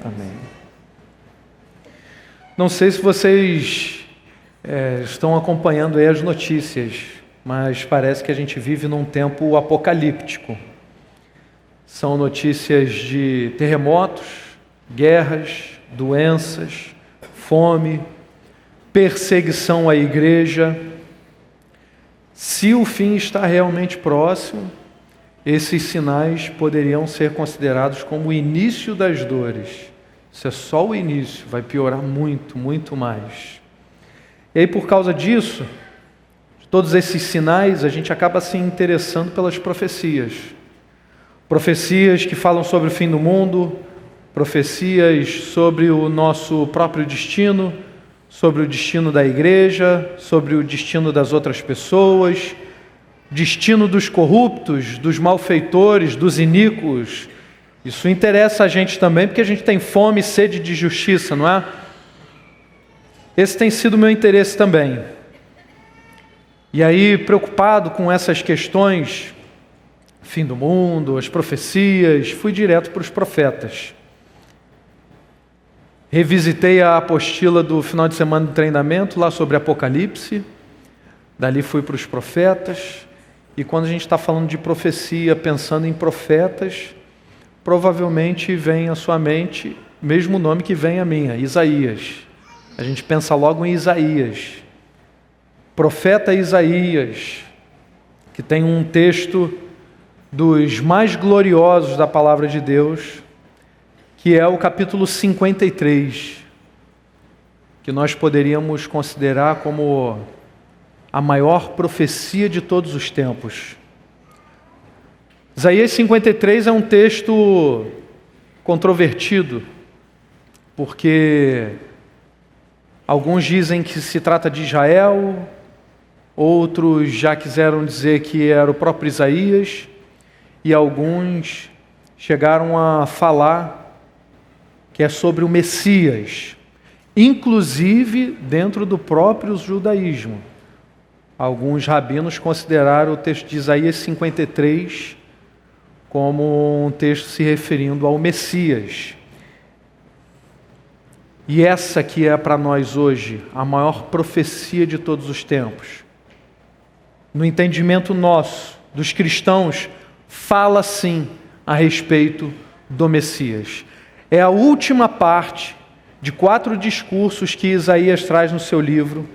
Amém. Não sei se vocês estão acompanhando aí as notícias, mas parece que a gente vive num tempo apocalíptico. São notícias de terremotos, guerras, doenças, fome, perseguição à igreja. Se o fim está realmente próximo, esses sinais poderiam ser considerados como o início das dores. Isso é só o início, vai piorar muito, muito mais. E aí, por causa disso, de todos esses sinais, a gente acaba se interessando pelas profecias. Profecias que falam sobre o fim do mundo, profecias sobre o nosso próprio destino, sobre o destino da igreja, sobre o destino das outras pessoas, destino dos corruptos, dos malfeitores, dos iníquos. Isso interessa a gente também, porque a gente tem fome e sede de justiça, não é? Esse tem sido o meu interesse também. E aí, preocupado com essas questões, fim do mundo, as profecias, fui direto para os profetas. Revisitei a apostila do final de semana de treinamento, lá sobre Apocalipse. Dali fui para os profetas. E quando a gente está falando de profecia, pensando em profetas, provavelmente vem à sua mente o mesmo nome que vem à minha, Isaías. A gente pensa logo em Isaías. Profeta Isaías, que tem um texto dos mais gloriosos da palavra de Deus, que é o capítulo 53, que nós poderíamos considerar como a maior profecia de todos os tempos. Isaías 53 é um texto controvertido, porque alguns dizem que se trata de Israel, outros já quiseram dizer que era o próprio Isaías, e alguns chegaram a falar que é sobre o Messias, inclusive dentro do próprio judaísmo. Alguns rabinos consideraram o texto de Isaías 53 como um texto se referindo ao Messias. E essa que é para nós hoje a maior profecia de todos os tempos. No entendimento nosso, dos cristãos, fala sim a respeito do Messias. É a última parte de 4 discursos que Isaías traz no seu livro,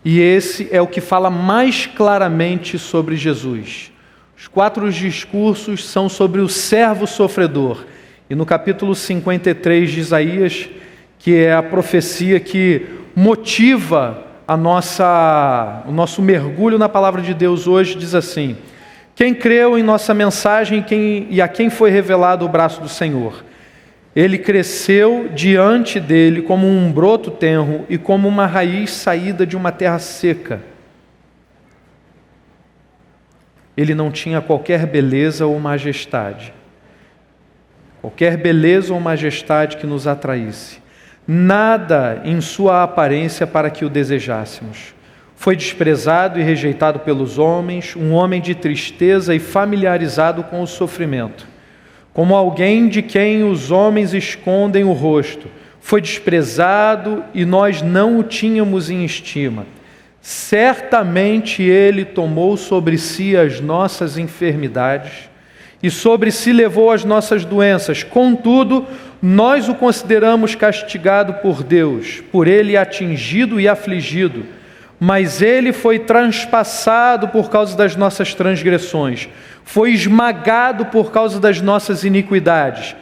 e esse é o que fala mais claramente sobre Jesus. Os 4 discursos são sobre o servo sofredor, e no capítulo 53 de Isaías, que é a profecia que motiva o nosso mergulho na palavra de Deus hoje, diz assim: quem creu em nossa mensagem e a quem foi revelado o braço do Senhor? Ele cresceu diante dele como um broto tenro e como uma raiz saída de uma terra seca. Ele não tinha qualquer beleza ou majestade. Qualquer beleza ou majestade que nos atraísse. Nada em sua aparência para que o desejássemos. Foi desprezado e rejeitado pelos homens, um homem de tristeza e familiarizado com o sofrimento. Como alguém de quem os homens escondem o rosto. Foi desprezado e nós não o tínhamos em estima. Certamente ele tomou sobre si as nossas enfermidades e sobre si levou as nossas doenças. Contudo, nós o consideramos castigado por Deus, por ele atingido e afligido. Mas ele foi transpassado por causa das nossas transgressões, foi esmagado por causa das nossas iniquidades.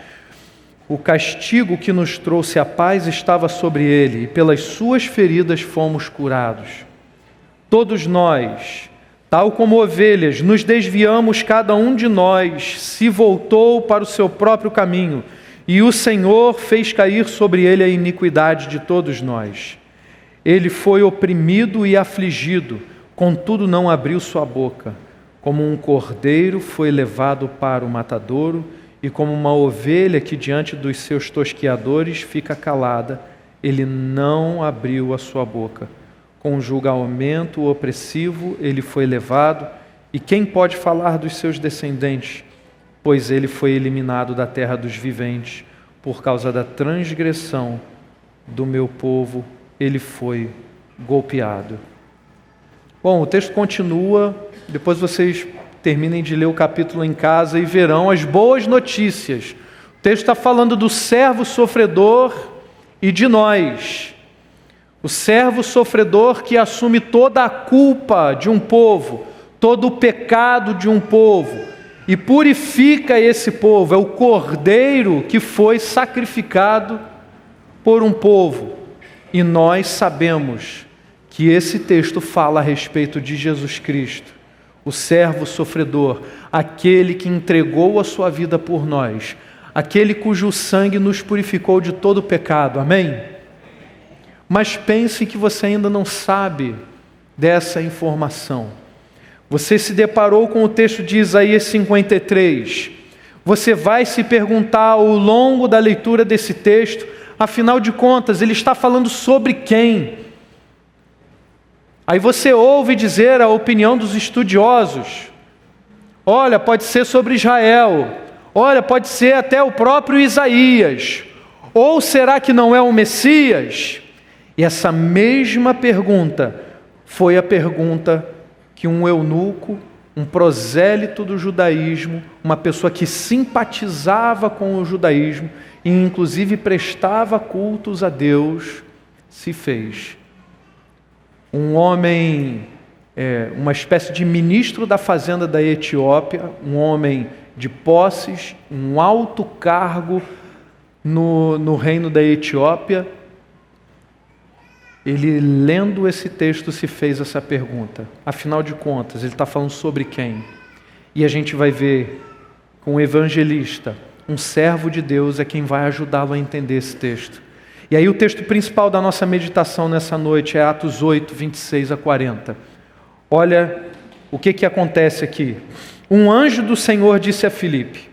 O castigo que nos trouxe a paz estava sobre ele, e pelas suas feridas fomos curados. Todos nós, tal como ovelhas, nos desviamos, cada um de nós se voltou para o seu próprio caminho, e o Senhor fez cair sobre ele a iniquidade de todos nós. Ele foi oprimido e afligido, contudo não abriu sua boca. Como um cordeiro foi levado para o matadouro, e como uma ovelha que diante dos seus tosqueadores fica calada, ele não abriu a sua boca. Com julgamento opressivo ele foi levado, e quem pode falar dos seus descendentes? Pois ele foi eliminado da terra dos viventes. por causa da transgressão do meu povo, ele foi golpeado. Bom, o texto continua, depois vocês terminem de ler o capítulo em casa e verão as boas notícias. O texto está falando do servo sofredor e de nós. O servo sofredor que assume toda a culpa de um povo, todo o pecado de um povo, e purifica esse povo. É o cordeiro que foi sacrificado por um povo. E nós sabemos que esse texto fala a respeito de Jesus Cristo, o servo sofredor, aquele que entregou a sua vida por nós, aquele cujo sangue nos purificou de todo o pecado. Amém? Mas pense que você ainda não sabe dessa informação. Você se deparou com o texto de Isaías 53. Você vai se perguntar ao longo da leitura desse texto, afinal de contas, ele está falando sobre quem? Aí você ouve dizer a opinião dos estudiosos. Olha, pode ser sobre Israel. Olha, pode ser até o próprio Isaías. Ou será que não é o Messias? E essa mesma pergunta foi a pergunta que um eunuco, um prosélito do judaísmo, uma pessoa que simpatizava com o judaísmo e inclusive prestava cultos a Deus, se fez. Um homem, uma espécie de ministro da fazenda da Etiópia, um homem de posses, um alto cargo no reino da Etiópia, ele, lendo esse texto, se fez essa pergunta. Afinal de contas, ele está falando sobre quem? E a gente vai ver com o evangelista, um servo de Deus é quem vai ajudá-lo a entender esse texto. E aí o texto principal da nossa meditação nessa noite é Atos 8, 26 a 40. Olha o que acontece aqui. Um anjo do Senhor disse a Filipe: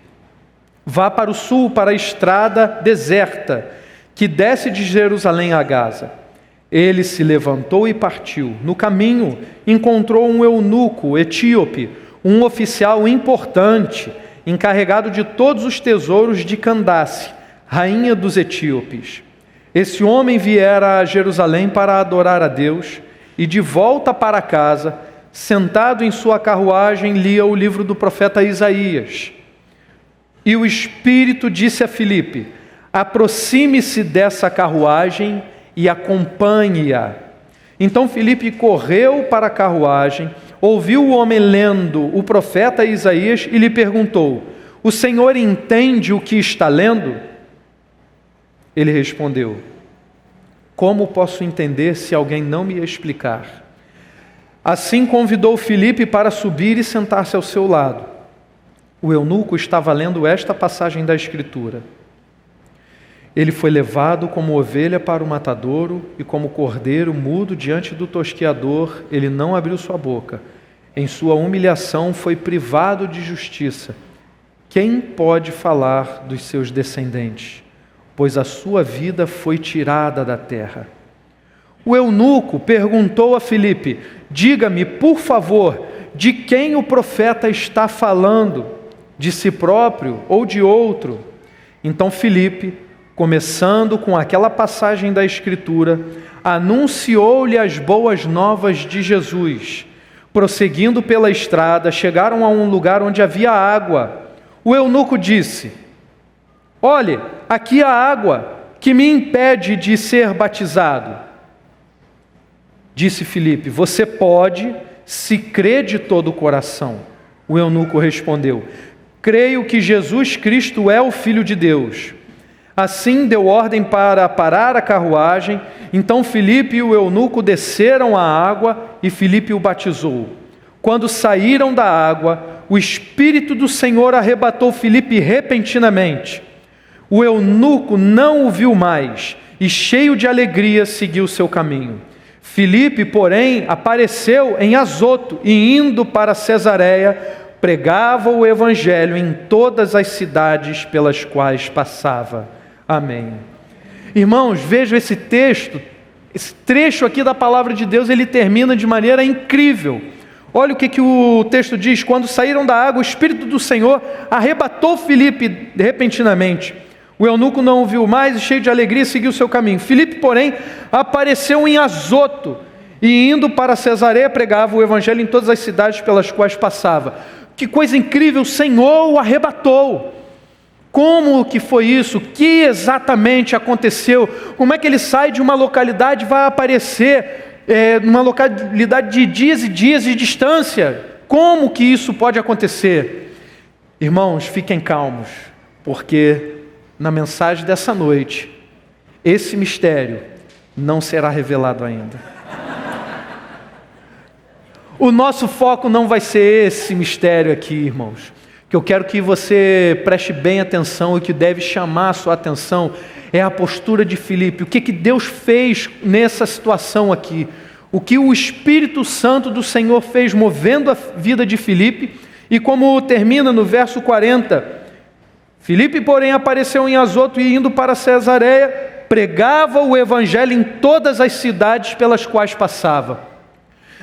vá para o sul, para a estrada deserta, que desce de Jerusalém a Gaza. Ele se levantou e partiu. No caminho, encontrou um eunuco etíope, um oficial importante, encarregado de todos os tesouros de Candace, rainha dos etíopes. Esse homem viera a Jerusalém para adorar a Deus, e de volta para casa, sentado em sua carruagem, lia o livro do profeta Isaías. E o Espírito disse a Filipe: aproxime-se dessa carruagem e acompanhe-a. Então Filipe correu para a carruagem, ouviu o homem lendo o profeta Isaías e lhe perguntou: o Senhor entende o que está lendo? Ele respondeu: como posso entender se alguém não me explicar? Assim convidou Filipe para subir e sentar-se ao seu lado. O eunuco estava lendo esta passagem da Escritura: ele foi levado como ovelha para o matadouro, e como cordeiro mudo diante do tosqueador, ele não abriu sua boca. Em sua humilhação foi privado de justiça. Quem pode falar dos seus descendentes? Pois a sua vida foi tirada da terra. O eunuco perguntou a Filipe: diga-me, por favor, de quem o profeta está falando? De si próprio ou de outro? Então Filipe, começando com aquela passagem da Escritura, anunciou-lhe as boas novas de Jesus. Prosseguindo pela estrada, chegaram a um lugar onde havia água. O eunuco disse: olhe, aqui há água, que me impede de ser batizado. Disse Filipe: você pode, se crê de todo o coração. O eunuco respondeu: creio que Jesus Cristo é o Filho de Deus. Assim deu ordem para parar a carruagem. Então Filipe e o eunuco desceram à água e Filipe o batizou. Quando saíram da água, o Espírito do Senhor arrebatou Filipe repentinamente. O eunuco não o viu mais e, cheio de alegria, seguiu seu caminho. Filipe, porém, apareceu em Azoto e, indo para Cesareia, pregava o evangelho em todas as cidades pelas quais passava. Amém. Irmãos, vejam esse texto, esse trecho aqui da palavra de Deus, ele termina de maneira incrível. Olha o que o texto diz: quando saíram da água, o Espírito do Senhor arrebatou Filipe repentinamente. O eunuco não o viu mais e, cheio de alegria, seguiu seu caminho. Filipe, porém, apareceu em Azoto e, indo para Cesareia, pregava o evangelho em todas as cidades pelas quais passava. Que coisa incrível, o Senhor o arrebatou. Como que foi isso? O que exatamente aconteceu? Como é que ele sai de uma localidade e vai aparecer numa localidade de dias e dias de distância? Como que isso pode acontecer? Irmãos, fiquem calmos, porque na mensagem dessa noite, esse mistério não será revelado ainda. O nosso foco não vai ser esse mistério aqui, irmãos. Que eu quero que você preste bem atenção e que deve chamar a sua atenção é a postura de Filipe. O que Deus fez nessa situação aqui? O que o Espírito Santo do Senhor fez movendo a vida de Filipe? E como termina no verso 40... Filipe, porém, apareceu em Azoto e, indo para Cesareia, pregava o evangelho em todas as cidades pelas quais passava.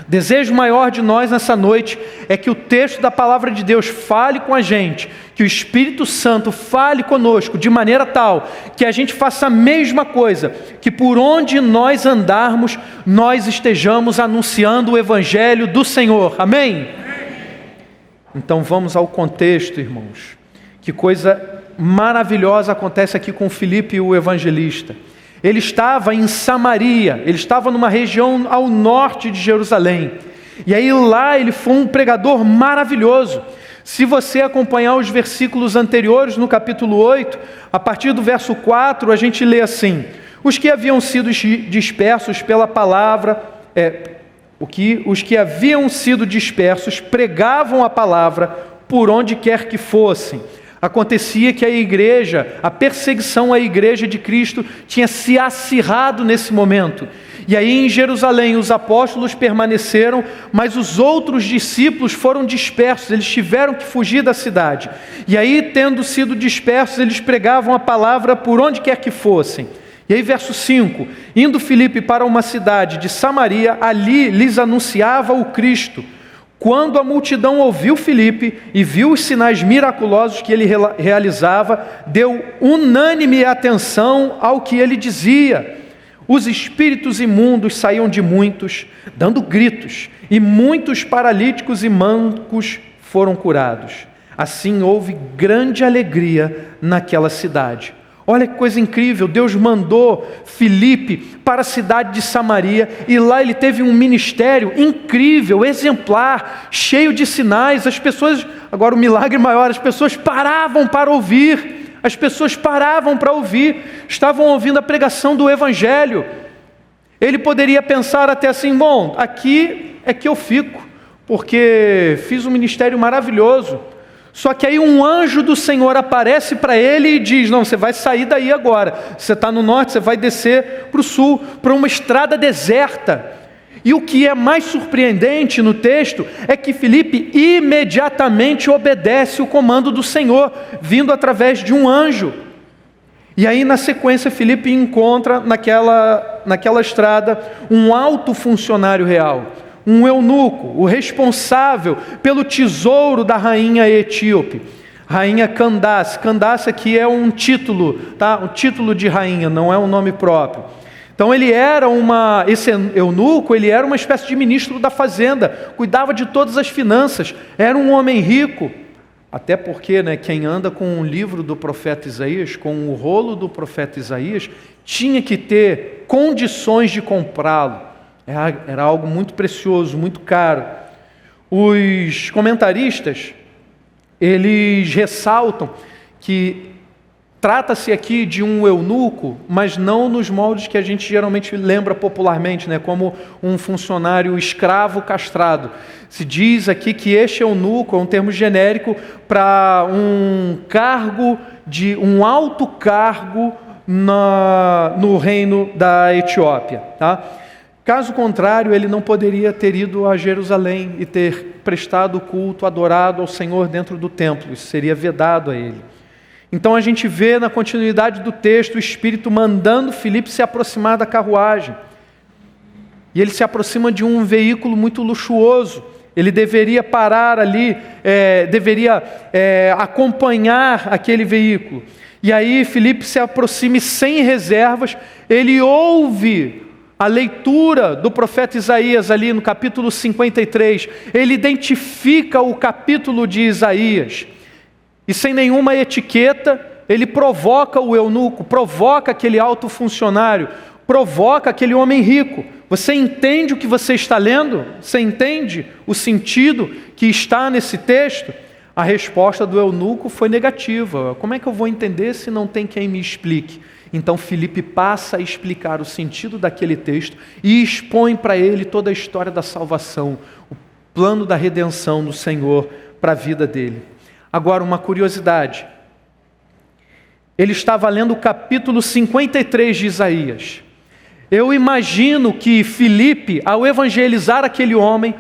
Desejo maior de nós nessa noite é que o texto da palavra de Deus fale com a gente, que o Espírito Santo fale conosco de maneira tal que a gente faça a mesma coisa, que por onde nós andarmos, nós estejamos anunciando o evangelho do Senhor. Amém? Então vamos ao contexto, irmãos. Que coisa maravilhosa acontece aqui com Filipe, o evangelista. Ele estava em Samaria, ele estava numa região ao norte de Jerusalém. E aí lá ele foi um pregador maravilhoso. Se você acompanhar os versículos anteriores, no capítulo 8, a partir do verso 4, a gente lê assim: os que haviam sido dispersos pela palavra, os que haviam sido dispersos pregavam a palavra por onde quer que fossem. Acontecia que a perseguição à igreja de Cristo tinha se acirrado nesse momento. E aí em Jerusalém os apóstolos permaneceram, mas os outros discípulos foram dispersos, eles tiveram que fugir da cidade. E aí, tendo sido dispersos, eles pregavam a palavra por onde quer que fossem. E aí verso 5, indo Filipe para uma cidade de Samaria, ali lhes anunciava o Cristo. Quando a multidão ouviu Filipe e viu os sinais miraculosos que ele realizava, deu unânime atenção ao que ele dizia. Os espíritos imundos saíam de muitos, dando gritos, e muitos paralíticos e mancos foram curados. Assim houve grande alegria naquela cidade. Olha que coisa incrível, Deus mandou Filipe para a cidade de Samaria e lá ele teve um ministério incrível, exemplar, cheio de sinais. As pessoas, agora o milagre maior, as pessoas paravam para ouvir, estavam ouvindo a pregação do Evangelho. Ele poderia pensar até assim, bom, aqui é que eu fico, porque fiz um ministério maravilhoso. Só que aí um anjo do Senhor aparece para ele e diz: não, você vai sair daí agora, você está no norte, você vai descer para o sul, para uma estrada deserta. E o que é mais surpreendente no texto é que Filipe imediatamente obedece o comando do Senhor, vindo através de um anjo. E aí na sequência Filipe encontra naquela estrada um alto funcionário real, um eunuco, o responsável pelo tesouro da rainha etíope, rainha Candace. Candace aqui é um título, tá? Um título de rainha, não é um nome próprio. Então esse eunuco, ele era uma espécie de ministro da fazenda, cuidava de todas as finanças, era um homem rico. Até porque, quem anda com o livro do profeta Isaías, com o rolo do profeta Isaías, tinha que ter condições de comprá-lo. Era algo muito precioso, muito caro. Os comentaristas, eles ressaltam que trata-se aqui de um eunuco, mas não nos moldes que a gente geralmente lembra popularmente, como um funcionário escravo castrado. Se diz aqui que este eunuco é um termo genérico para um alto cargo no reino da Etiópia, tá? Caso contrário, ele não poderia ter ido a Jerusalém e ter prestado culto, adorado ao Senhor dentro do templo. Isso seria vedado a ele. Então a gente vê na continuidade do texto o Espírito mandando Filipe se aproximar da carruagem. E ele se aproxima de um veículo muito luxuoso. Ele deveria parar ali, acompanhar aquele veículo. E aí Filipe se aproxima sem reservas, ele ouve a leitura do profeta Isaías ali no capítulo 53, ele identifica o capítulo de Isaías, e sem nenhuma etiqueta, ele provoca o eunuco, provoca aquele alto funcionário, provoca aquele homem rico. Você entende o que você está lendo? Você entende o sentido que está nesse texto? A resposta do eunuco foi negativa. Como é que eu vou entender se não tem quem me explique? Então Filipe passa a explicar o sentido daquele texto e expõe para ele toda a história da salvação, o plano da redenção do Senhor para a vida dele. Agora, uma curiosidade. Ele estava lendo o capítulo 53 de Isaías. Eu imagino que Filipe, ao evangelizar aquele homem,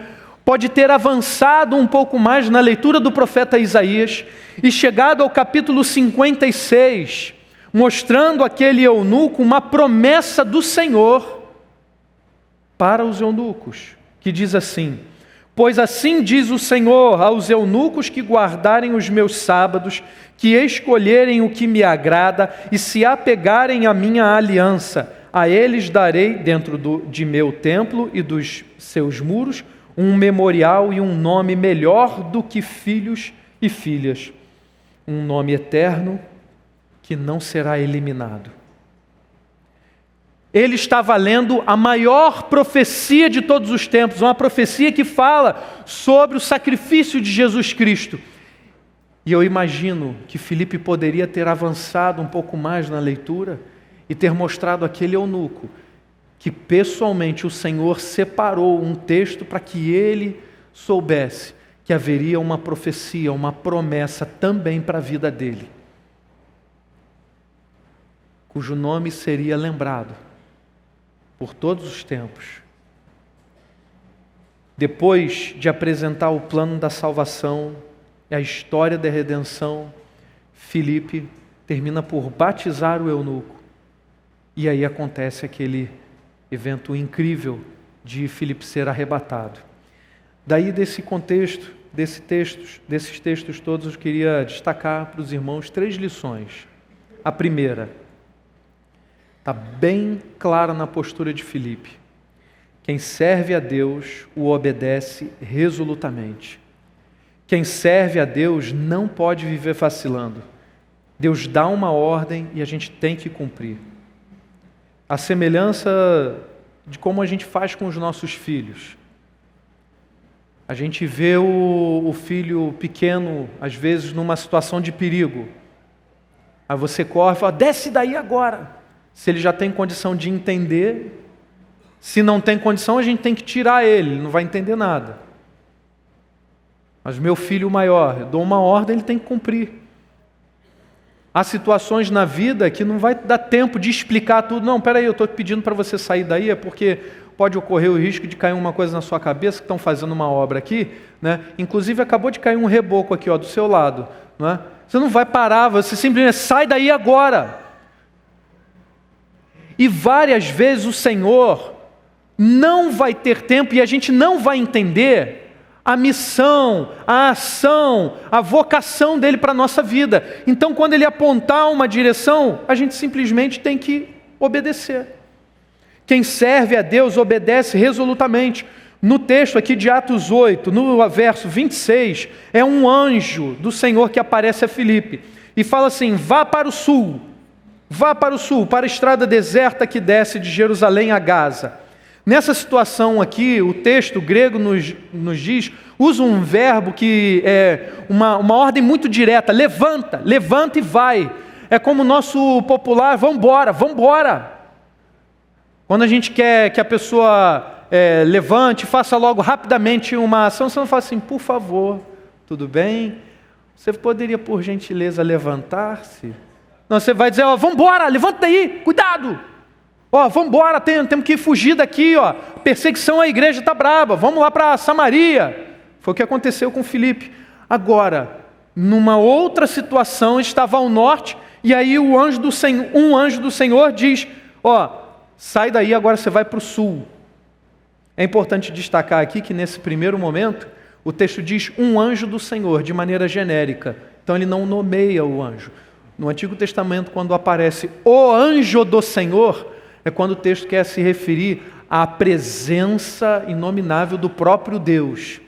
pode ter avançado um pouco mais na leitura do profeta Isaías e chegado ao capítulo 56, mostrando àquele eunuco uma promessa do Senhor para os eunucos, que diz assim: pois assim diz o Senhor aos eunucos que guardarem os meus sábados, que escolherem o que me agrada e se apegarem à minha aliança, a eles darei dentro de meu templo e dos seus muros um memorial e um nome melhor do que filhos e filhas, um nome eterno que não será eliminado. Ele estava lendo a maior profecia de todos os tempos, uma profecia que fala sobre o sacrifício de Jesus Cristo. E eu imagino que Filipe poderia ter avançado um pouco mais na leitura e ter mostrado àquele eunuco que pessoalmente o Senhor separou um texto para que ele soubesse que haveria uma profecia, uma promessa também para a vida dele, cujo nome seria lembrado por todos os tempos. Depois de apresentar o plano da salvação e a história da redenção, Filipe termina por batizar o eunuco. E aí acontece aquele evento incrível de Filipe ser arrebatado. Daí desse contexto, desses textos todos, eu queria destacar para os irmãos 3 lições. A primeira, está bem clara na postura de Filipe. Quem serve a Deus o obedece resolutamente. Quem serve a Deus não pode viver vacilando. Deus dá uma ordem e a gente tem que cumprir. A semelhança de como a gente faz com os nossos filhos. A gente vê o filho pequeno, às vezes, numa situação de perigo. Aí você corre e fala: desce daí agora. Se ele já tem condição de entender, se não tem condição, a gente tem que tirar ele não vai entender nada. Mas meu filho maior, eu dou uma ordem, ele tem que cumprir. Há situações na vida que não vai dar tempo de explicar tudo. Não, peraí, eu estou pedindo para você sair daí, é porque pode ocorrer o risco de cair uma coisa na sua cabeça, que estão fazendo uma obra aqui, né? Inclusive acabou de cair um reboco aqui, ó, do seu lado, não é? Você não vai parar, você simplesmente sai daí agora. E várias vezes o Senhor não vai ter tempo e a gente não vai entender a missão, a ação, a vocação dele para a nossa vida. Então, quando ele apontar uma direção, a gente simplesmente tem que obedecer. Quem serve a Deus obedece resolutamente. No texto aqui de Atos 8, no verso 26, é um anjo do Senhor que aparece a Filipe e fala assim: vá para o sul, para a estrada deserta que desce de Jerusalém a Gaza. Nessa situação aqui, o texto grego nos diz, usa um verbo que é uma ordem muito direta: levanta e vai. É como o nosso popular: vambora. Quando a gente quer que a pessoa levante, faça logo rapidamente uma ação, você não fala assim: por favor, tudo bem? Você poderia, por gentileza, levantar-se? Não, você vai dizer: ó, vambora, levanta daí, cuidado! Ó, vamos embora, temos que fugir daqui, ó. Perseguição à igreja está braba, vamos lá para Samaria. Foi o que aconteceu com Filipe. Agora, numa outra situação, estava ao norte, e aí um anjo do Senhor diz: ó, sai daí, agora você vai para o sul. É importante destacar aqui que nesse primeiro momento, o texto diz um anjo do Senhor, de maneira genérica. Então ele não nomeia o anjo. No Antigo Testamento, quando aparece o anjo do Senhor, é quando o texto quer se referir à presença inominável do próprio Deus.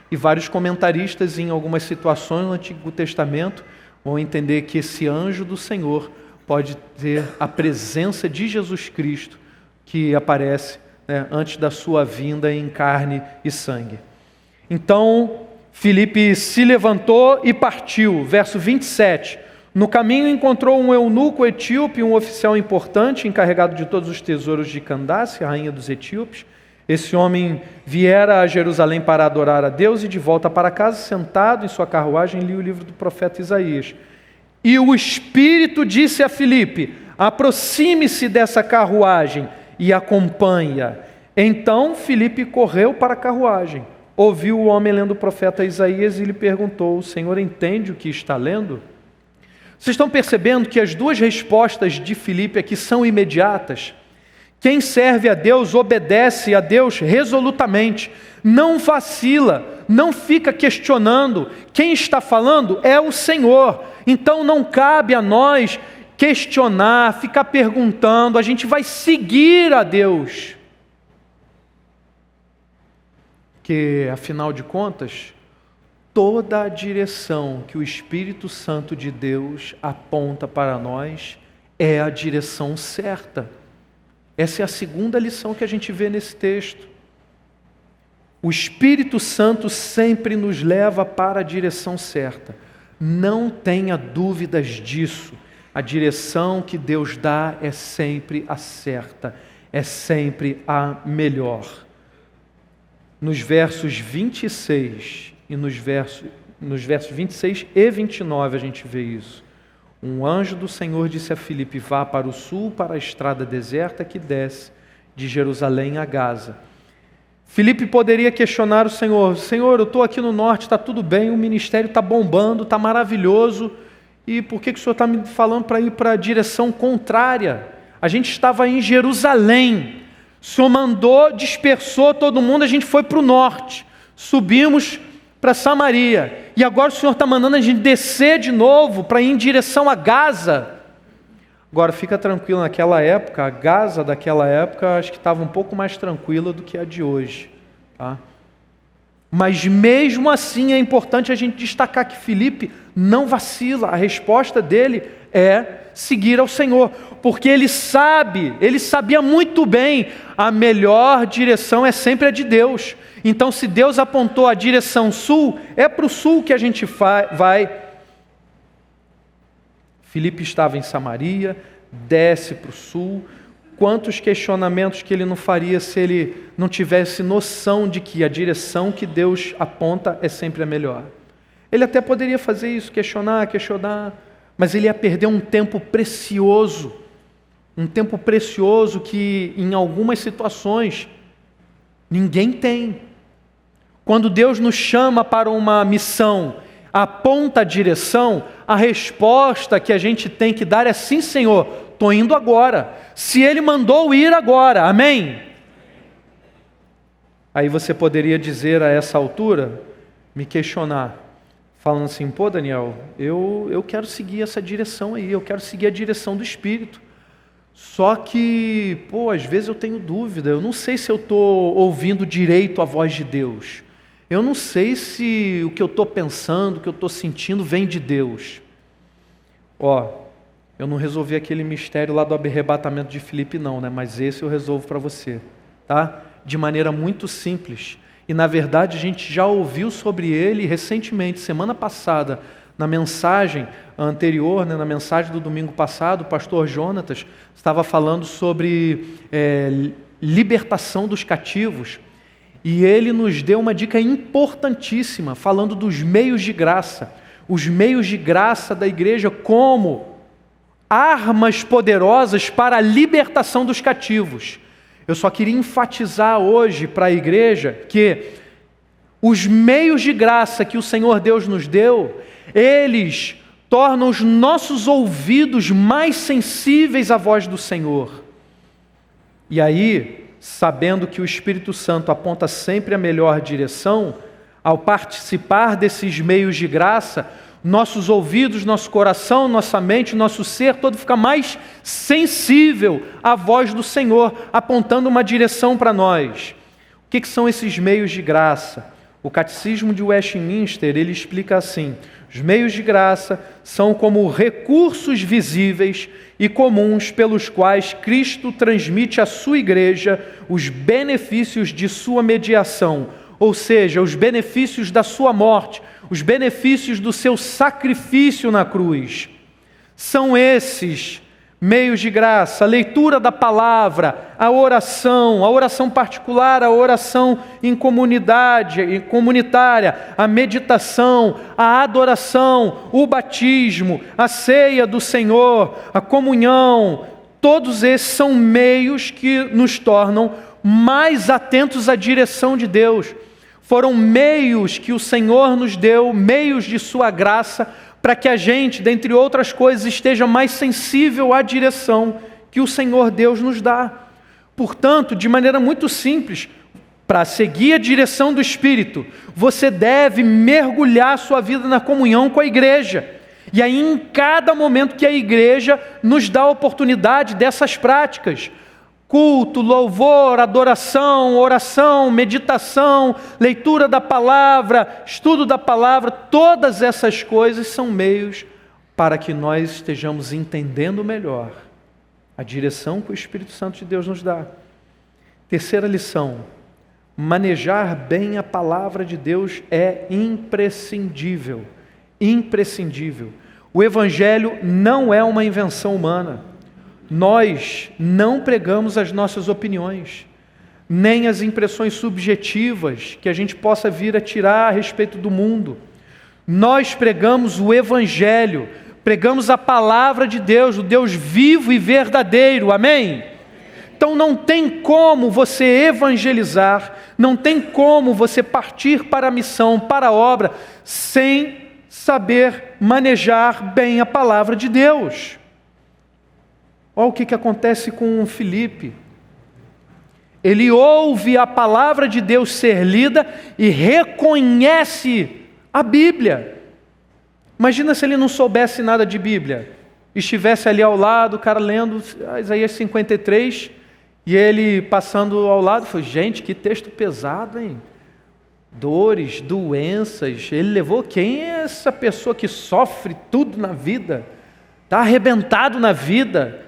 E vários comentaristas, em algumas situações no Antigo Testamento, vão entender que esse anjo do Senhor pode ter a presença de Jesus Cristo, que aparece antes da sua vinda em carne e sangue. Então, Filipe se levantou e partiu. Verso 27. No caminho encontrou um eunuco etíope, um oficial importante, encarregado de todos os tesouros de Candace, a rainha dos etíopes. Esse homem viera a Jerusalém para adorar a Deus e de volta para casa, sentado em sua carruagem, lia o livro do profeta Isaías. E o Espírito disse a Filipe: aproxime-se dessa carruagem e acompanha. Então Filipe correu para a carruagem, ouviu o homem lendo o profeta Isaías e lhe perguntou: o Senhor entende o que está lendo? Vocês estão percebendo que as duas respostas de Filipe aqui são imediatas? Quem serve a Deus obedece a Deus resolutamente, não vacila, não fica questionando. Quem está falando é o Senhor. Então não cabe a nós questionar, ficar perguntando, a gente vai seguir a Deus. Porque, afinal de contas, toda a direção que o Espírito Santo de Deus aponta para nós é a direção certa. Essa é a segunda lição que a gente vê nesse texto. O Espírito Santo sempre nos leva para a direção certa. Não tenha dúvidas disso. A direção que Deus dá é sempre a certa, é sempre a melhor. Nos versos 26 e nos versos 26 e 29 a gente vê isso. Um anjo do Senhor disse a Filipe: vá para o sul, para a estrada deserta que desce de Jerusalém a Gaza. Filipe poderia questionar o Senhor: Senhor, eu estou aqui no norte, está tudo bem, o ministério está bombando, está maravilhoso, e por que o Senhor está me falando para ir para a direção contrária? A gente estava em Jerusalém, o Senhor mandou, dispersou todo mundo, a gente foi para o norte, subimos para Samaria, e agora o Senhor está mandando a gente descer de novo para ir em direção a Gaza. Agora fica tranquilo, naquela época, a Gaza daquela época acho que estava um pouco mais tranquila do que a de hoje, tá? Mas mesmo assim é importante a gente destacar que Filipe não vacila, a resposta dele é seguir ao Senhor, porque ele sabia muito bem, a melhor direção é sempre a de Deus. Então, se Deus apontou a direção sul, é para o sul que a gente vai. Filipe estava em Samaria, desce para o sul. Quantos questionamentos que ele não faria se ele não tivesse noção de que a direção que Deus aponta é sempre a melhor? Ele até poderia fazer isso, questionar, mas ele ia perder um tempo precioso que em algumas situações ninguém tem. Quando Deus nos chama para uma missão, aponta a direção, a resposta que a gente tem que dar é: sim, Senhor, estou indo agora. Se Ele mandou ir agora, amém? Aí você poderia dizer a essa altura, me questionar, falando assim: pô, Daniel, eu quero seguir essa direção aí, eu quero seguir a direção do Espírito. Só que, às vezes eu tenho dúvida, eu não sei se eu estou ouvindo direito a voz de Deus. Eu não sei se o que eu estou pensando, o que eu estou sentindo vem de Deus. Eu não resolvi aquele mistério lá do arrebatamento de Filipe não, né? Mas esse eu resolvo para você, tá? De maneira muito simples. E na verdade a gente já ouviu sobre ele recentemente, semana passada, na mensagem anterior, na mensagem do domingo passado, o pastor Jonatas estava falando sobre libertação dos cativos. E ele nos deu uma dica importantíssima, falando dos meios de graça. Os meios de graça da igreja como armas poderosas para a libertação dos cativos. Eu só queria enfatizar hoje para a igreja que os meios de graça que o Senhor Deus nos deu, eles tornam os nossos ouvidos mais sensíveis à voz do Senhor. E aí, sabendo que o Espírito Santo aponta sempre a melhor direção, ao participar desses meios de graça, nossos ouvidos, nosso coração, nossa mente, nosso ser todo fica mais sensível à voz do Senhor, apontando uma direção para nós. O que são esses meios de graça? O Catecismo de Westminster, ele explica assim: os meios de graça são como recursos visíveis e comuns pelos quais Cristo transmite à sua igreja os benefícios de sua mediação, ou seja, os benefícios da sua morte, os benefícios do seu sacrifício na cruz. São esses meios de graça: a leitura da palavra, a oração particular, a oração em comunidade, comunitária, a meditação, a adoração, o batismo, a ceia do Senhor, a comunhão. Todos esses são meios que nos tornam mais atentos à direção de Deus. Foram meios que o Senhor nos deu, meios de sua graça, para que a gente, dentre outras coisas, esteja mais sensível à direção que o Senhor Deus nos dá. Portanto, de maneira muito simples, para seguir a direção do Espírito, você deve mergulhar sua vida na comunhão com a igreja. E aí, em cada momento que a igreja nos dá a oportunidade dessas práticas, culto, louvor, adoração, oração, meditação, leitura da palavra, estudo da palavra, todas essas coisas são meios para que nós estejamos entendendo melhor a direção que o Espírito Santo de Deus nos dá. Terceira lição: manejar bem a palavra de Deus é imprescindível. Imprescindível. O Evangelho não é uma invenção humana. Nós não pregamos as nossas opiniões, nem as impressões subjetivas que a gente possa vir a tirar a respeito do mundo. Nós pregamos o Evangelho, pregamos a palavra de Deus, o Deus vivo e verdadeiro, amém? Então não tem como você evangelizar, não tem como você partir para a missão, para a obra, sem saber manejar bem a palavra de Deus. Olha o que acontece com Filipe. Ele ouve a palavra de Deus ser lida e reconhece a Bíblia. Imagina se ele não soubesse nada de Bíblia. Estivesse ali ao lado, o cara lendo Isaías 53, e ele passando ao lado, falou: gente, que texto pesado, hein? Dores, doenças, ele levou. Quem é essa pessoa que sofre tudo na vida? Está arrebentado na vida.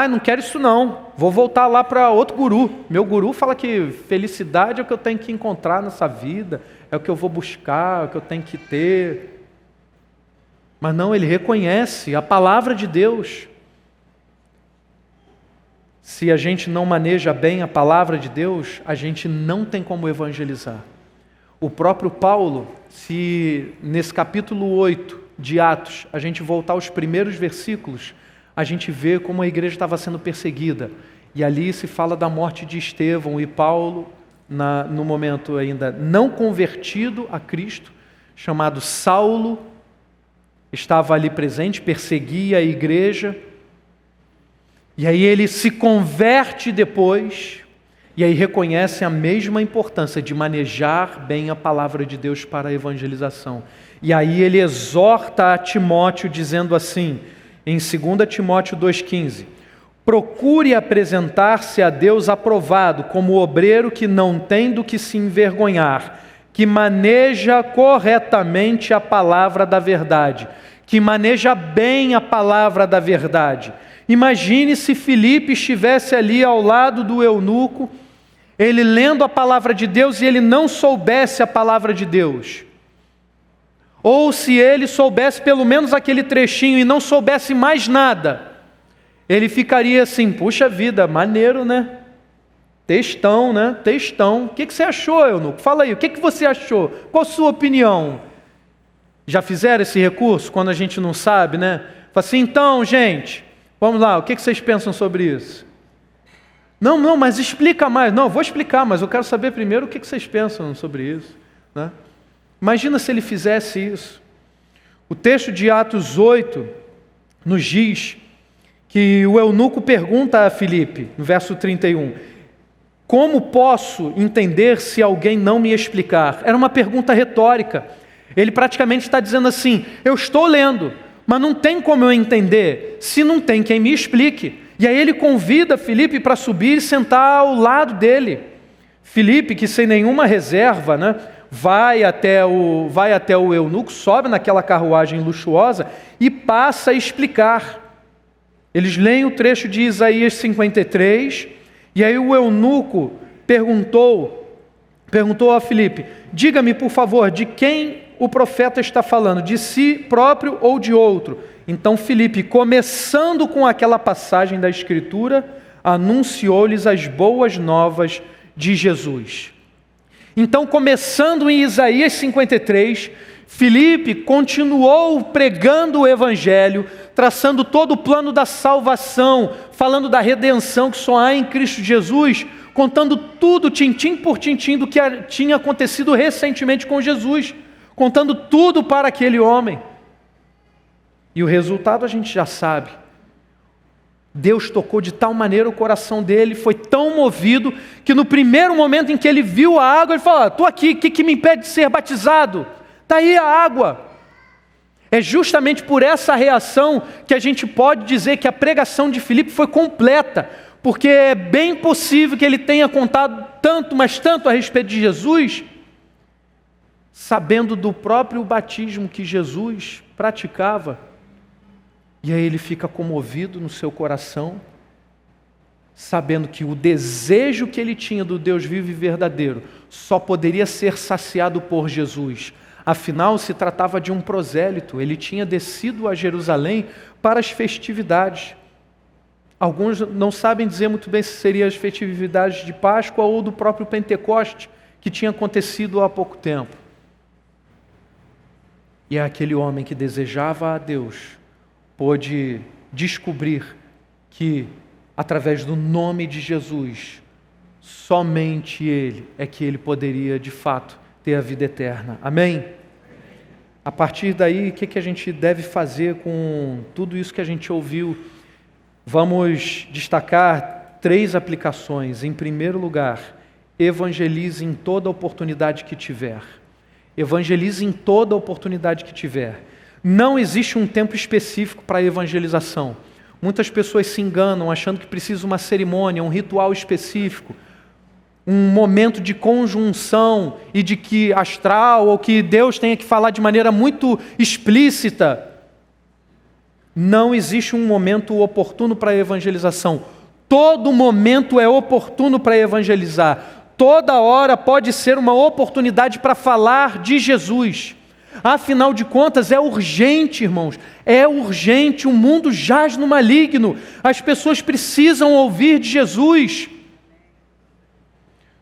Não quero isso não, vou voltar lá para outro guru. Meu guru fala que felicidade é o que eu tenho que encontrar nessa vida, é o que eu vou buscar, é o que eu tenho que ter. Mas não, ele reconhece a palavra de Deus. Se a gente não maneja bem a palavra de Deus, a gente não tem como evangelizar. O próprio Paulo, se nesse capítulo 8 de Atos, a gente voltar aos primeiros versículos, a gente vê como a igreja estava sendo perseguida. E ali se fala da morte de Estevão, e Paulo, no momento ainda não convertido a Cristo, chamado Saulo, estava ali presente, perseguia a igreja. E aí ele se converte depois, e aí reconhece a mesma importância de manejar bem a palavra de Deus para a evangelização. E aí ele exorta a Timóteo dizendo assim, em 2 Timóteo 2,15: procure apresentar-se a Deus aprovado, como obreiro que não tem do que se envergonhar, que maneja corretamente a palavra da verdade, que maneja bem a palavra da verdade. Imagine se Filipe estivesse ali ao lado do eunuco, ele lendo a palavra de Deus e ele não soubesse a palavra de Deus. Ou se ele soubesse pelo menos aquele trechinho e não soubesse mais nada, ele ficaria assim: puxa vida, maneiro, né? Textão, né? Textão. O que você achou, eunuco? Fala aí, o que você achou? Qual a sua opinião? Já fizeram esse recurso quando a gente não sabe, né? Fala assim: então, gente, vamos lá, o que vocês pensam sobre isso? Não, mas explica mais. Não, vou explicar, mas eu quero saber primeiro o que vocês pensam sobre isso, né? Imagina se ele fizesse isso. O texto de Atos 8 nos diz que o eunuco pergunta a Filipe, no verso 31, como posso entender se alguém não me explicar? Era uma pergunta retórica. Ele praticamente está dizendo assim: eu estou lendo, mas não tem como eu entender se não tem quem me explique. E aí ele convida Filipe para subir e sentar ao lado dele. Filipe, que sem nenhuma reserva, né, vai até o eunuco, sobe naquela carruagem luxuosa e passa a explicar. Eles leem o trecho de Isaías 53, e aí o eunuco perguntou a Filipe: diga-me, por favor, de quem o profeta está falando, de si próprio ou de outro? Então Filipe, começando com aquela passagem da Escritura, anunciou-lhes as boas novas de Jesus. Então, começando em Isaías 53, Filipe continuou pregando o Evangelho, traçando todo o plano da salvação, falando da redenção que só há em Cristo Jesus, contando tudo, tintim por tintim, do que tinha acontecido recentemente com Jesus, contando tudo para aquele homem. E o resultado a gente já sabe. Deus tocou de tal maneira o coração dele, foi tão movido, que no primeiro momento em que ele viu a água, ele falou: estou aqui, o que me impede de ser batizado? Está aí a água. É justamente por essa reação que a gente pode dizer que a pregação de Filipe foi completa, porque é bem possível que ele tenha contado tanto, mas tanto a respeito de Jesus, sabendo do próprio batismo que Jesus praticava. E aí ele fica comovido no seu coração, sabendo que o desejo que ele tinha do Deus vivo e verdadeiro só poderia ser saciado por Jesus. Afinal, se tratava de um prosélito, ele tinha descido a Jerusalém para as festividades. Alguns não sabem dizer muito bem se seriam as festividades de Páscoa ou do próprio Pentecoste, que tinha acontecido há pouco tempo. E é aquele homem que desejava a Deus pôde descobrir que, através do nome de Jesus, somente Ele é que ele poderia, de fato, ter a vida eterna. Amém? A partir daí, o que a gente deve fazer com tudo isso que a gente ouviu? Vamos destacar 3 aplicações. Em primeiro lugar, evangelize em toda oportunidade que tiver. Evangelize em toda oportunidade que tiver. Não existe um tempo específico para a evangelização. Muitas pessoas se enganam achando que precisa uma cerimônia, um ritual específico, um momento de conjunção e de que astral, ou que Deus tenha que falar de maneira muito explícita. Não existe um momento oportuno para a evangelização. Todo momento é oportuno para evangelizar. Toda hora pode ser uma oportunidade para falar de Jesus. Afinal de contas, é urgente, irmãos, é urgente, o mundo jaz no maligno, as pessoas precisam ouvir de Jesus.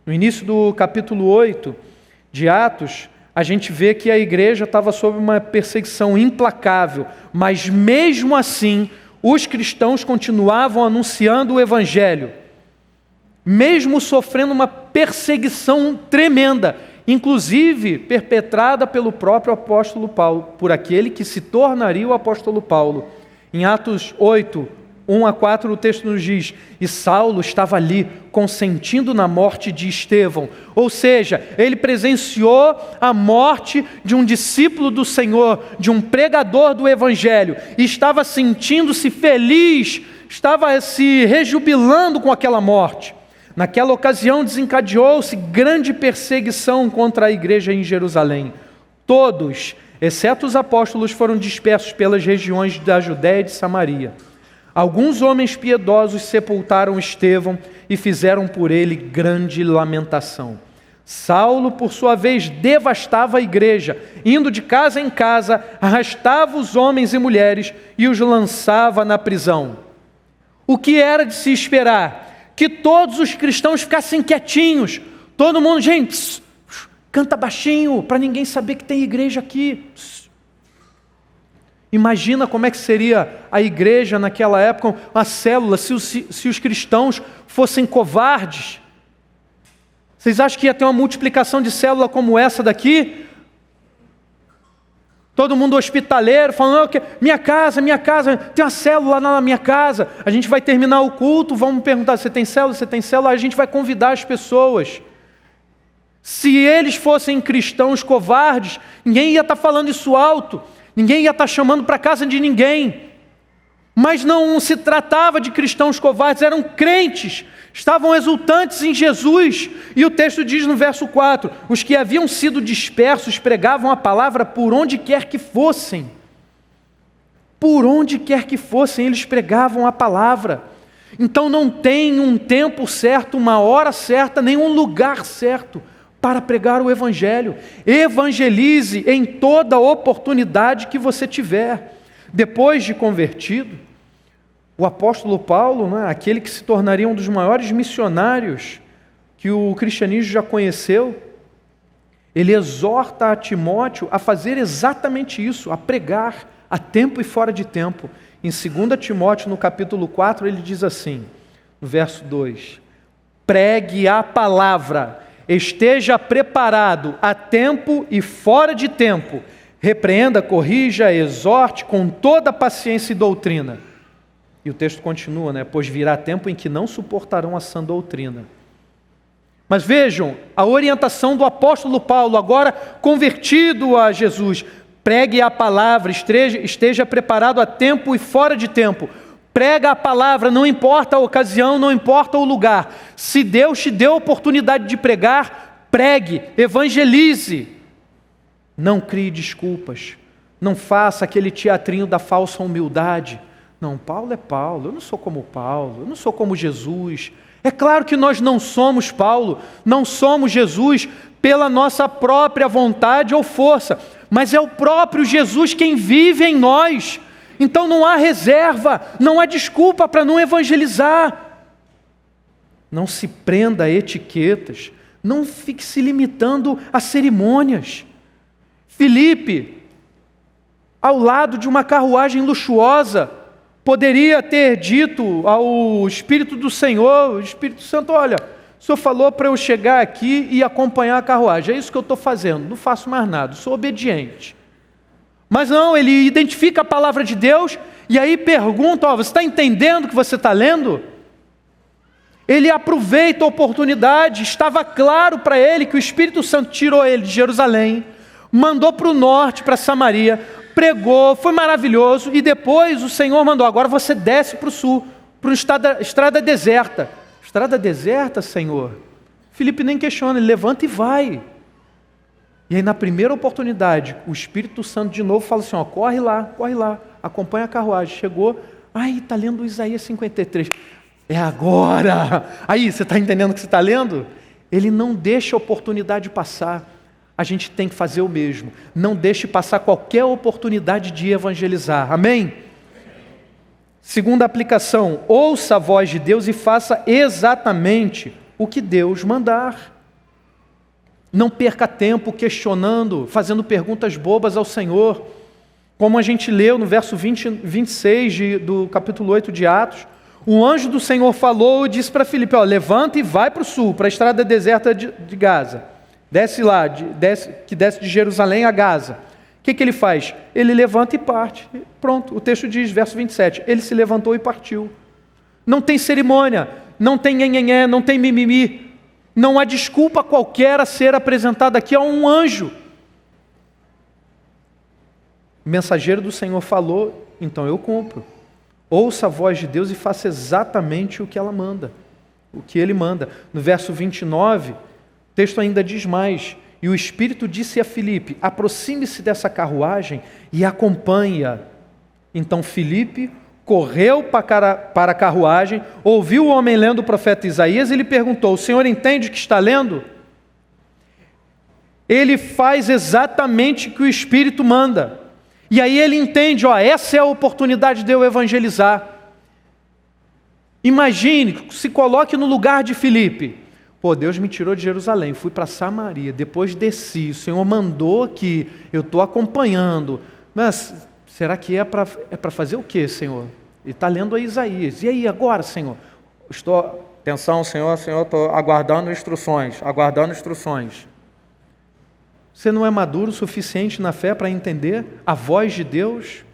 No início do capítulo 8 de Atos, a gente vê que a igreja estava sob uma perseguição implacável, mas mesmo assim, os cristãos continuavam anunciando o Evangelho, mesmo sofrendo uma perseguição tremenda, inclusive perpetrada pelo próprio apóstolo Paulo, por aquele que se tornaria o apóstolo Paulo. Em Atos 8, 1-4, o texto nos diz: e Saulo estava ali, consentindo na morte de Estevão. Ou seja, ele presenciou a morte de um discípulo do Senhor, de um pregador do Evangelho, e estava sentindo-se feliz, estava se rejubilando com aquela morte. Naquela ocasião desencadeou-se grande perseguição contra a igreja em Jerusalém. Todos, exceto os apóstolos, foram dispersos pelas regiões da Judéia e de Samaria. Alguns homens piedosos sepultaram Estevão e fizeram por ele grande lamentação. Saulo, por sua vez, devastava a igreja, indo de casa em casa, arrastava os homens e mulheres e os lançava na prisão. O que era de se esperar? Que todos os cristãos ficassem quietinhos, todo mundo, gente, canta baixinho, para ninguém saber que tem igreja aqui. Imagina como é que seria a igreja naquela época, uma célula, se os cristãos fossem covardes. Vocês acham que ia ter uma multiplicação de célula como essa daqui? Todo mundo hospitaleiro, falando: minha casa, tem uma célula lá na minha casa, a gente vai terminar o culto, vamos perguntar: você tem célula? Você tem célula? A gente vai convidar as pessoas. Se eles fossem cristãos covardes, ninguém ia estar falando isso alto, ninguém ia estar chamando para casa de ninguém. Mas não se tratava de cristãos covardes, eram crentes, estavam exultantes em Jesus. E o texto diz no verso 4, os que haviam sido dispersos pregavam a palavra por onde quer que fossem. Por onde quer que fossem, eles pregavam a palavra. Então não tem um tempo certo, uma hora certa, nem um lugar certo para pregar o Evangelho. Evangelize em toda oportunidade que você tiver. Depois de convertido, o apóstolo Paulo, aquele que se tornaria um dos maiores missionários que o cristianismo já conheceu, ele exorta a Timóteo a fazer exatamente isso, a pregar a tempo e fora de tempo. Em 2 Timóteo, no capítulo 4, ele diz assim, no verso 2, pregue a palavra, esteja preparado a tempo e fora de tempo, repreenda, corrija, exorte com toda paciência e doutrina. E o texto continua, pois virá tempo em que não suportarão a sã doutrina. Mas vejam, a orientação do apóstolo Paulo, agora convertido a Jesus, pregue a palavra, esteja preparado a tempo e fora de tempo. Prega a palavra, não importa a ocasião, não importa o lugar. Se Deus te deu a oportunidade de pregar, pregue, evangelize. Não crie desculpas. Não faça aquele teatrinho da falsa humildade. Não, Paulo é Paulo, eu não sou como Paulo, eu não sou como Jesus. É claro que nós não somos Paulo, não somos Jesus pela nossa própria vontade ou força, mas é o próprio Jesus quem vive em nós. Então não há reserva, não há desculpa para não evangelizar. Não se prenda a etiquetas, não fique se limitando a cerimônias. Filipe, ao lado de uma carruagem luxuosa, poderia ter dito ao Espírito do Senhor, o Espírito Santo, olha, o Senhor falou para eu chegar aqui e acompanhar a carruagem, é isso que eu estou fazendo, não faço mais nada, sou obediente. Mas não, ele identifica a palavra de Deus e aí pergunta, você está entendendo o que você está lendo? Ele aproveita a oportunidade, estava claro para ele que o Espírito Santo tirou ele de Jerusalém, mandou para o norte, para Samaria, pregou, foi maravilhoso, e depois o Senhor mandou, agora você desce para o sul, para uma estrada deserta. Estrada deserta, Senhor? Filipe nem questiona, ele levanta e vai. E aí na primeira oportunidade, o Espírito Santo de novo fala assim, corre lá, acompanha a carruagem. Chegou, está lendo Isaías 53. É agora! Aí, você está entendendo o que você está lendo? Ele não deixa a oportunidade passar. A gente tem que fazer o mesmo. Não deixe passar qualquer oportunidade de evangelizar. Amém? Segunda aplicação, ouça a voz de Deus e faça exatamente o que Deus mandar. Não perca tempo questionando, fazendo perguntas bobas ao Senhor. Como a gente leu no verso 26 do capítulo 8 de Atos, o anjo do Senhor falou e disse para Filipe, levanta e vai para o sul, para a estrada deserta de Gaza. Desce lá, que desce de Jerusalém a Gaza. O que ele faz? Ele levanta e parte. Pronto, o texto diz, verso 27, ele se levantou e partiu. Não tem cerimônia, não tem nhenhenhé, não tem mimimi. Não há desculpa qualquer a ser apresentada aqui a um anjo. O mensageiro do Senhor falou, então eu cumpro. Ouça a voz de Deus e faça exatamente o que ela manda, o que ele manda. No verso 29, o texto ainda diz mais, e o Espírito disse a Filipe, aproxime-se dessa carruagem e acompanhe-a. Então Filipe correu para a carruagem, ouviu o homem lendo o profeta Isaías e lhe perguntou, o senhor entende o que está lendo? Ele faz exatamente o que o Espírito manda. E aí ele entende, essa é a oportunidade de eu evangelizar. Imagine, se coloque no lugar de Filipe. Deus me tirou de Jerusalém, fui para Samaria, depois desci, o Senhor mandou que eu estou acompanhando. Mas será que é para fazer o quê, Senhor? Ele está lendo a Isaías. E aí, agora, Senhor? Atenção, Senhor, estou aguardando instruções. Você não é maduro o suficiente na fé para entender a voz de Deus?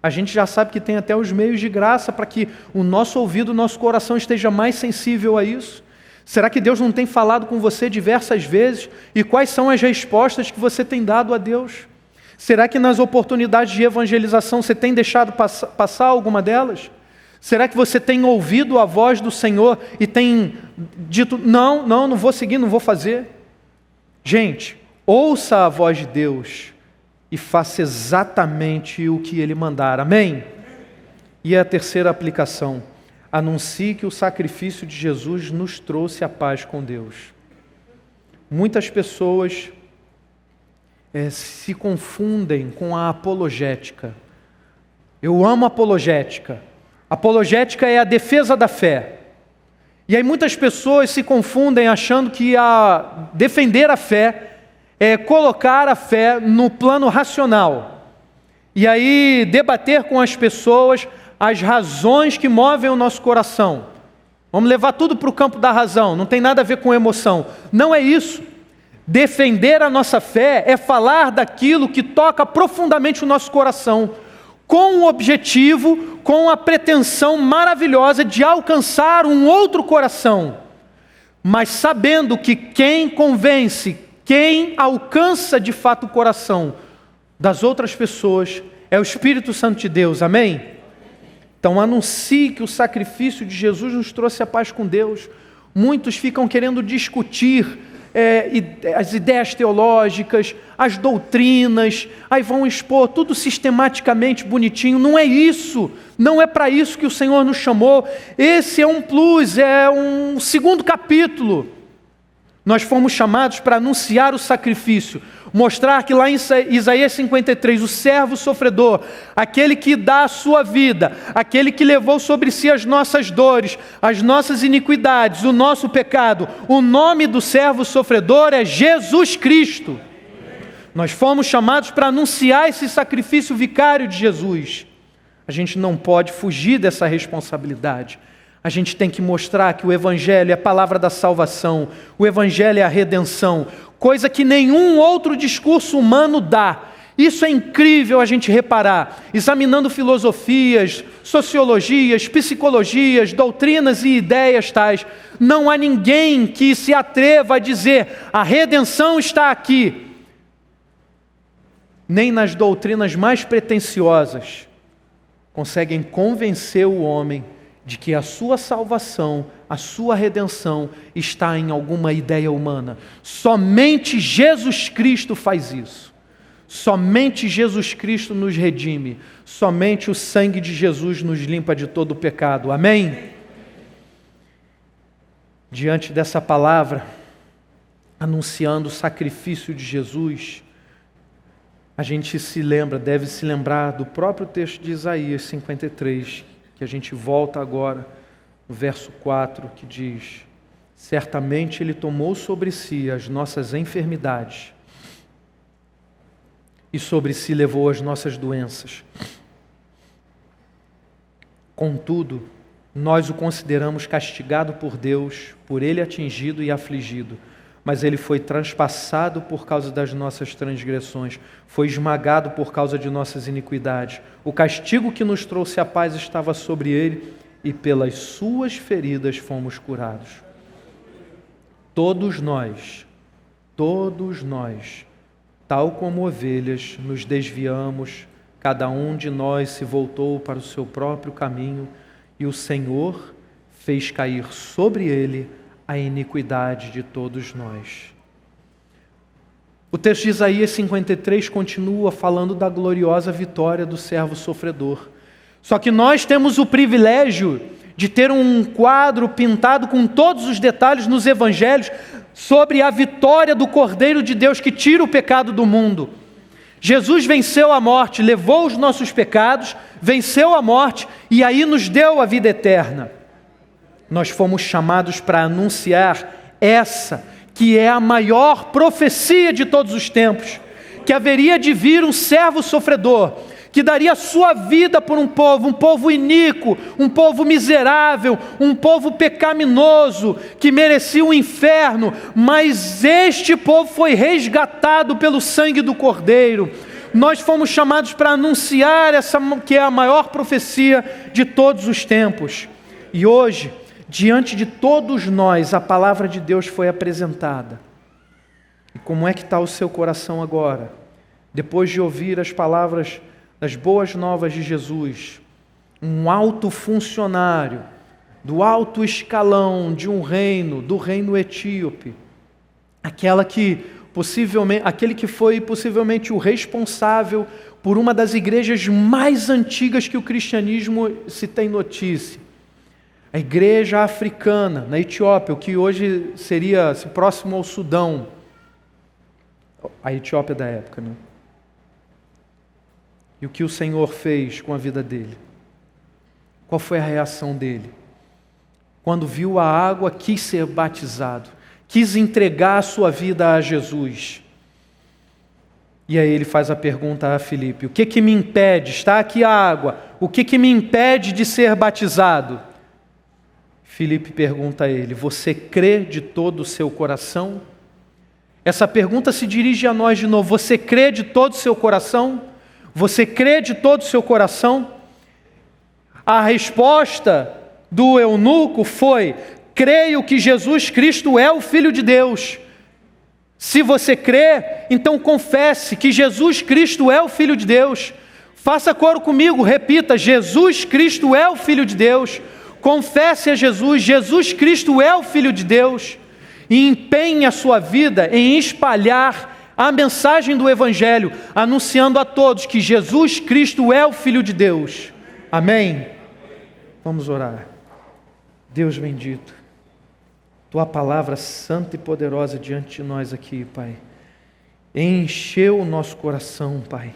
A gente já sabe que tem até os meios de graça para que o nosso ouvido, o nosso coração esteja mais sensível a isso. Será que Deus não tem falado com você diversas vezes? E quais são as respostas que você tem dado a Deus? Será que nas oportunidades de evangelização você tem deixado passar alguma delas? Será que você tem ouvido a voz do Senhor e tem dito, não vou seguir, não vou fazer? Gente, ouça a voz de Deus e faça exatamente o que Ele mandar, amém? E a terceira aplicação, anuncie que o sacrifício de Jesus nos trouxe a paz com Deus. Muitas pessoas se confundem com a apologética. Eu amo apologética. Apologética é a defesa da fé. E aí muitas pessoas se confundem achando que defender a fé é colocar a fé no plano racional. E aí debater com as pessoas as razões que movem o nosso coração. Vamos levar tudo para o campo da razão, não tem nada a ver com emoção. Não é isso. Defender a nossa fé é falar daquilo que toca profundamente o nosso coração, com o objetivo, com a pretensão maravilhosa de alcançar um outro coração, mas sabendo que quem convence, quem alcança de fato o coração das outras pessoas é o Espírito Santo de Deus, amém? Então anuncie que o sacrifício de Jesus nos trouxe a paz com Deus. Muitos ficam querendo discutir as ideias teológicas, as doutrinas, aí vão expor tudo sistematicamente bonitinho. Não é isso, não é para isso que o Senhor nos chamou. Esse é um plus, é um segundo capítulo. Nós fomos chamados para anunciar o sacrifício, mostrar que lá em Isaías 53, o servo sofredor, aquele que dá a sua vida, aquele que levou sobre si as nossas dores, as nossas iniquidades, o nosso pecado, o nome do servo sofredor é Jesus Cristo. Nós fomos chamados para anunciar esse sacrifício vicário de Jesus. A gente não pode fugir dessa responsabilidade. A gente tem que mostrar que o Evangelho é a palavra da salvação, o Evangelho é a redenção, coisa que nenhum outro discurso humano dá. Isso é incrível a gente reparar, examinando filosofias, sociologias, psicologias, doutrinas e ideias tais. Não há ninguém que se atreva a dizer, a redenção está aqui. Nem nas doutrinas mais pretensiosas conseguem convencer o homem de que a sua salvação, a sua redenção está em alguma ideia humana. Somente Jesus Cristo faz isso. Somente Jesus Cristo nos redime. Somente o sangue de Jesus nos limpa de todo o pecado. Amém? Diante dessa palavra, anunciando o sacrifício de Jesus, a gente deve se lembrar do próprio texto de Isaías 53, que a gente volta agora no verso 4, que diz: certamente Ele tomou sobre si as nossas enfermidades e sobre si levou as nossas doenças. Contudo, nós o consideramos castigado por Deus, por Ele atingido e afligido. Mas Ele foi transpassado por causa das nossas transgressões, foi esmagado por causa de nossas iniquidades. O castigo que nos trouxe a paz estava sobre Ele, e pelas suas feridas fomos curados. Todos nós, tal como ovelhas, nos desviamos, cada um de nós se voltou para o seu próprio caminho, e o Senhor fez cair sobre Ele a iniquidade de todos nós. O texto de Isaías 53 continua falando da gloriosa vitória do servo sofredor. Só que nós temos o privilégio de ter um quadro pintado com todos os detalhes nos evangelhos sobre a vitória do Cordeiro de Deus que tira o pecado do mundo. Jesus venceu a morte, levou os nossos pecados, venceu a morte e aí nos deu a vida eterna. Nós fomos chamados para anunciar essa, que é a maior profecia de todos os tempos, que haveria de vir um servo sofredor, que daria a sua vida por um povo iníquo, um povo miserável, um povo pecaminoso, que merecia o inferno, mas este povo foi resgatado pelo sangue do Cordeiro. Nós fomos chamados para anunciar essa, que é a maior profecia de todos os tempos. E hoje, Diante de todos nós, a palavra de Deus foi apresentada. E como é que está o seu coração agora? Depois de ouvir as palavras das boas novas de Jesus, um alto funcionário do alto escalão de um reino, do reino etíope, aquele que foi possivelmente o responsável por uma das igrejas mais antigas que o cristianismo se tem notícia. A igreja africana, na Etiópia, o que hoje seria próximo ao Sudão, a Etiópia da época, né? E o que o Senhor fez com a vida dele? Qual foi a reação dele? Quando viu a água, quis ser batizado, quis entregar a sua vida a Jesus. E aí ele faz a pergunta a Filipe: o que me impede? Está aqui a água, o que me impede de ser batizado? Filipe pergunta a ele: você crê de todo o seu coração? Essa pergunta se dirige a nós de novo. Você crê de todo o seu coração? Você crê de todo o seu coração? A resposta do eunuco foi: creio que Jesus Cristo é o Filho de Deus. Se você crê, então confesse que Jesus Cristo é o Filho de Deus. Faça coro comigo, repita: Jesus Cristo é o Filho de Deus. Confesse a Jesus: Jesus Cristo é o Filho de Deus. E empenhe a sua vida em espalhar a mensagem do Evangelho, anunciando a todos que Jesus Cristo é o Filho de Deus. Amém? Vamos orar. Deus bendito, Tua palavra santa e poderosa diante de nós aqui, Pai, encheu o nosso coração, Pai.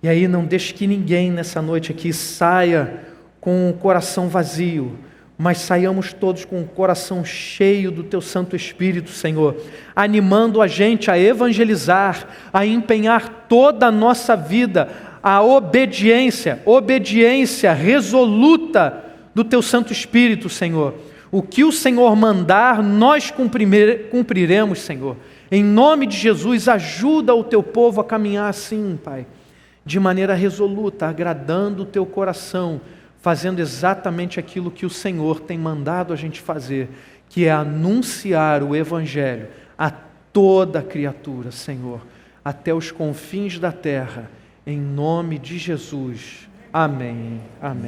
E aí não deixe que ninguém nessa noite aqui saia com o coração vazio, mas saiamos todos com o coração cheio do Teu Santo Espírito, Senhor, animando a gente a evangelizar, a empenhar toda a nossa vida, a obediência resoluta do Teu Santo Espírito, Senhor. O que o Senhor mandar, nós cumpriremos, Senhor. Em nome de Jesus, ajuda o Teu povo a caminhar assim, Pai, de maneira resoluta, agradando o Teu coração, fazendo exatamente aquilo que o Senhor tem mandado a gente fazer, que é anunciar o Evangelho a toda criatura, Senhor, até os confins da terra, em nome de Jesus. Amém. Amém.